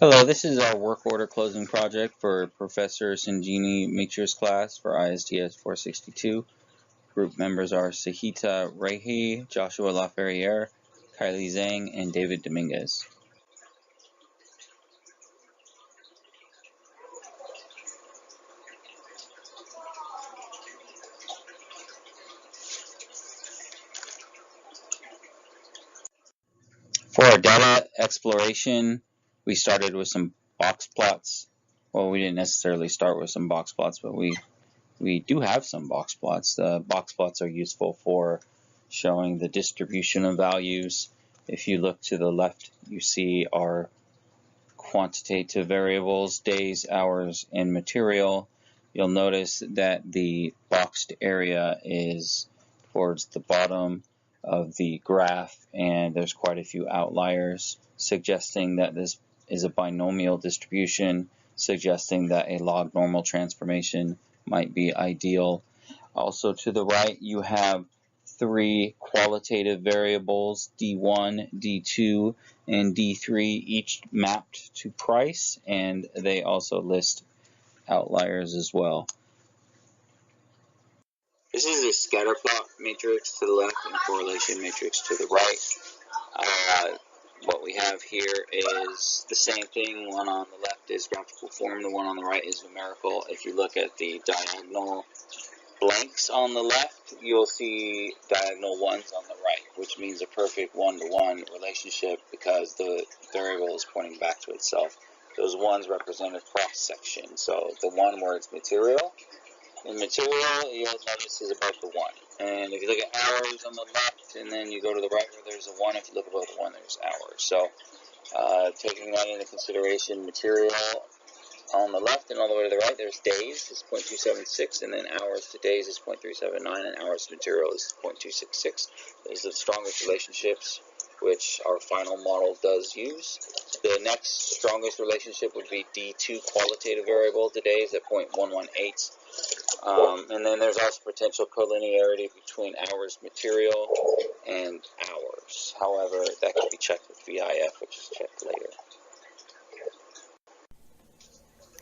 Hello, this is our work order closing project for Professor Singini Mixtures class for ISTS 462. Group members are Sahita Rehi, Joshua Laferriere, Kylie Zhang, and David Dominguez. For our data exploration, we started with some box plots. Well, we didn't necessarily start with some box plots, but we do have some box plots. The box plots are useful for showing the distribution of values. If you look to the left, you see our quantitative variables, days, hours, and material. You'll notice that the boxed area is towards the bottom of the graph, and there's quite a few outliers, suggesting that this is a binomial distribution, suggesting that a log normal transformation might be ideal. Also to the right, you have three qualitative variables, D1, D2, and D3, each mapped to price, and they also list outliers as well. This is a scatter plot matrix to the left and correlation matrix to the right. What we have here is the same thing. One on the left is graphical form, the one on the right is numerical. If you look at the diagonal blanks on the left, you'll see diagonal ones on the right, which means a perfect one-to-one relationship because the variable is pointing back to itself. Those ones represent a cross-section. So the one where it's material, in material, you'll notice is above the 1. And if you look at hours on the left, and then you go to the right where there's a 1, if you look above the 1, there's hours. So taking that into consideration, material on the left and all the way to the right, there's days is 0.276, and then hours to days is 0.379, and hours to material is 0.266. These are the strongest relationships which our final model does use. The next strongest relationship would be D2 qualitative variable to days at 0.118. And then there's also potential collinearity between hours material and hours. However, that can be checked with VIF, which is checked later.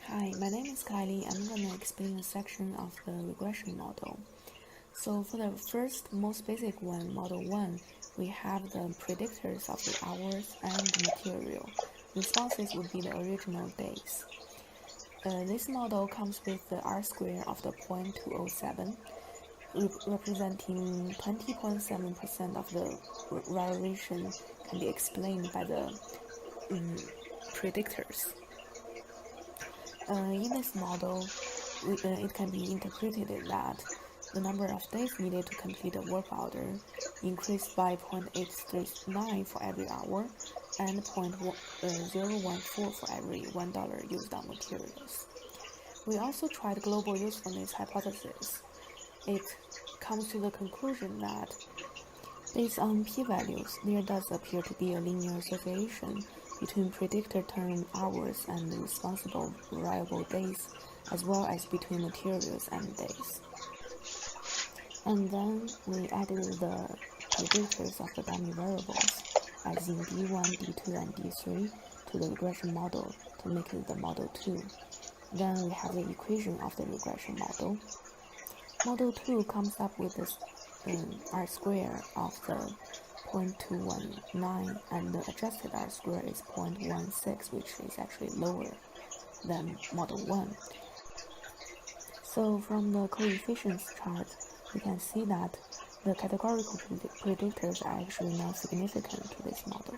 Hi, my name is Kylie. I'm going to explain a section of the regression model. So for the first, most basic one, model 1, we have the predictors of the hours and the material. Responses would be the original days. This model comes with the R-square of the 0.207, representing 20.7% of the variation can be explained by the predictors. In this model, it can be interpreted that the number of days needed to complete a work order increased by 0.839 for every hour and 0.014 for every $1 used on materials. We also tried global usefulness hypothesis. It comes to the conclusion that based on p-values, there does appear to be a linear association between predictor term hours and the responsible variable days, as well as between materials and days. And then we added the predictors of the dummy variables, as in D1, D2, and D3, to the regression model to make it the model 2. Then we have the equation of the regression model. Model 2 comes up with this R-square of the 0.219, and the adjusted R-square is 0.16, which is actually lower than model 1. So from the coefficients chart, we can see that the categorical predictors are actually not significant to this model.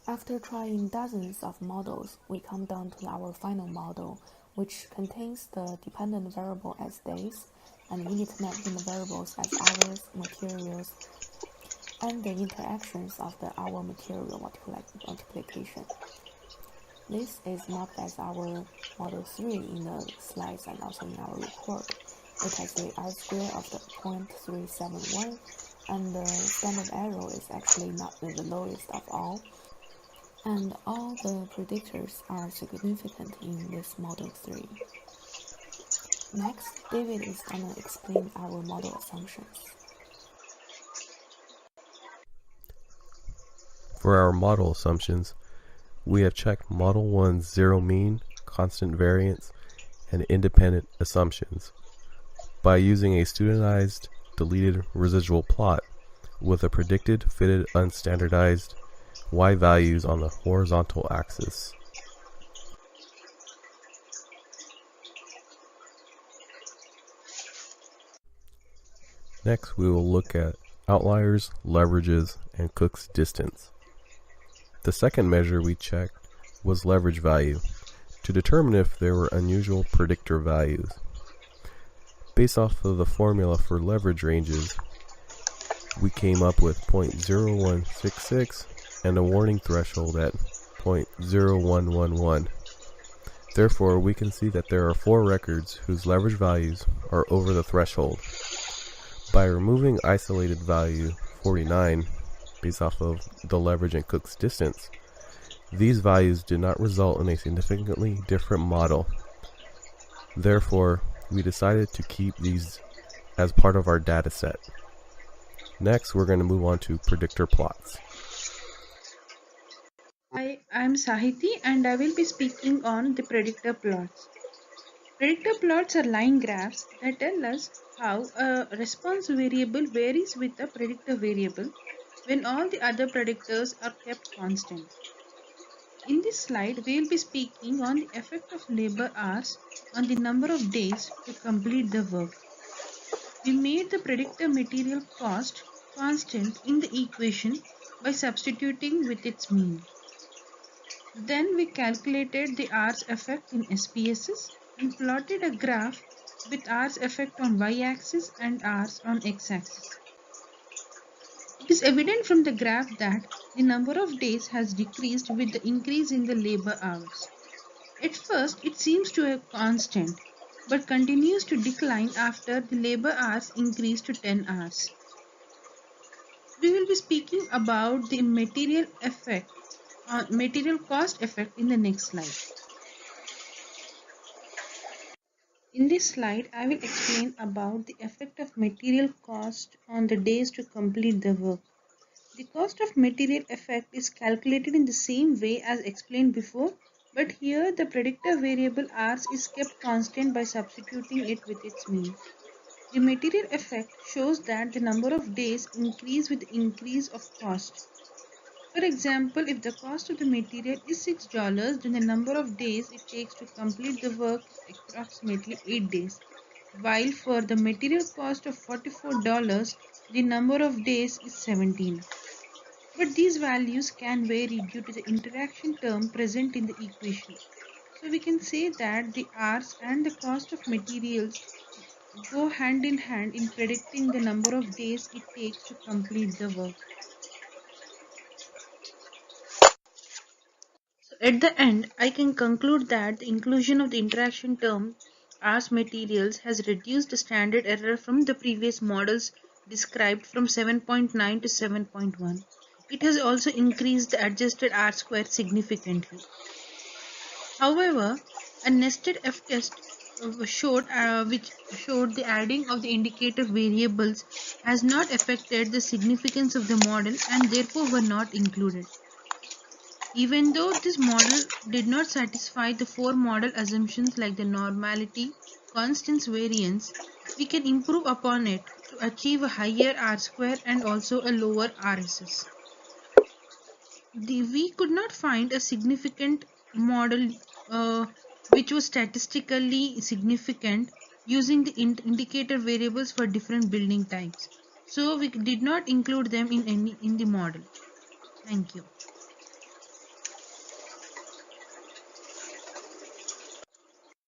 After trying dozens of models, we come down to our final model, which contains the dependent variable as days and independent variables as hours, materials, and the interactions of the hour-material multiplication. This is marked as our model 3 in the slides and also in our report. It has the R-square of the 0.371, and the standard error is actually not the lowest of all. And all the predictors are significant in this model 3. Next, David is going to explain our model assumptions. For our model assumptions, we have checked Model 1's zero mean, constant variance, and independent assumptions by using a studentized deleted residual plot with a predicted fitted unstandardized y values on the horizontal axis. Next, we will look at outliers, leverages, and Cook's distance. The second measure we checked was leverage value to determine if there were unusual predictor values. Based off of the formula for leverage ranges, we came up with 0.0166 and a warning threshold at 0.0111. Therefore, we can see that there are 4 records whose leverage values are over the threshold. By removing isolated value 49 based off of the leverage and Cook's distance, these values did not result in a significantly different model. Therefore, we decided to keep these as part of our data set. Next, we're going to move on to predictor plots. Hi, I'm Sahiti and I will be speaking on the predictor plots. Predictor plots are line graphs that tell us how a response variable varies with a predictor variable when all the other predictors are kept constant. In this slide, we will be speaking on the effect of labor hours on the number of days to complete the work. We made the predictor material cost constant in the equation by substituting with its mean. Then we calculated the hours effect in SPSS and plotted a graph with hours effect on y-axis and hours on x-axis. It is evident from the graph that the number of days has decreased with the increase in the labor hours. At first, it seems to a constant, but continues to decline after the labor hours increase to 10 hours. We will be speaking about the material cost effect in the next slide. In this slide, I will explain about the effect of material cost on the days to complete the work. The cost of material effect is calculated in the same way as explained before, but here the predictor variable hours is kept constant by substituting it with its mean. The material effect shows that the number of days increase with the increase of cost. For example, if the cost of the material is $6, then the number of days it takes to complete the work is approximately 8 days. While for the material cost of $44, the number of days is 17. But these values can vary due to the interaction term present in the equation. So we can say that the hours and the cost of materials go hand in hand in predicting the number of days it takes to complete the work. So at the end, I can conclude that the inclusion of the interaction term hours materials has reduced the standard error from the previous models described from 7.9 to 7.1. It has also increased the adjusted R-square significantly. However, a nested F-test which showed the adding of the indicator variables has not affected the significance of the model and therefore were not included. Even though this model did not satisfy the 4 model assumptions like the normality, constants variance, we can improve upon it to achieve a higher R-square and also a lower RSS. We could not find a significant model which was statistically significant using the indicator variables for different building types. So we did not include them in the model. Thank you.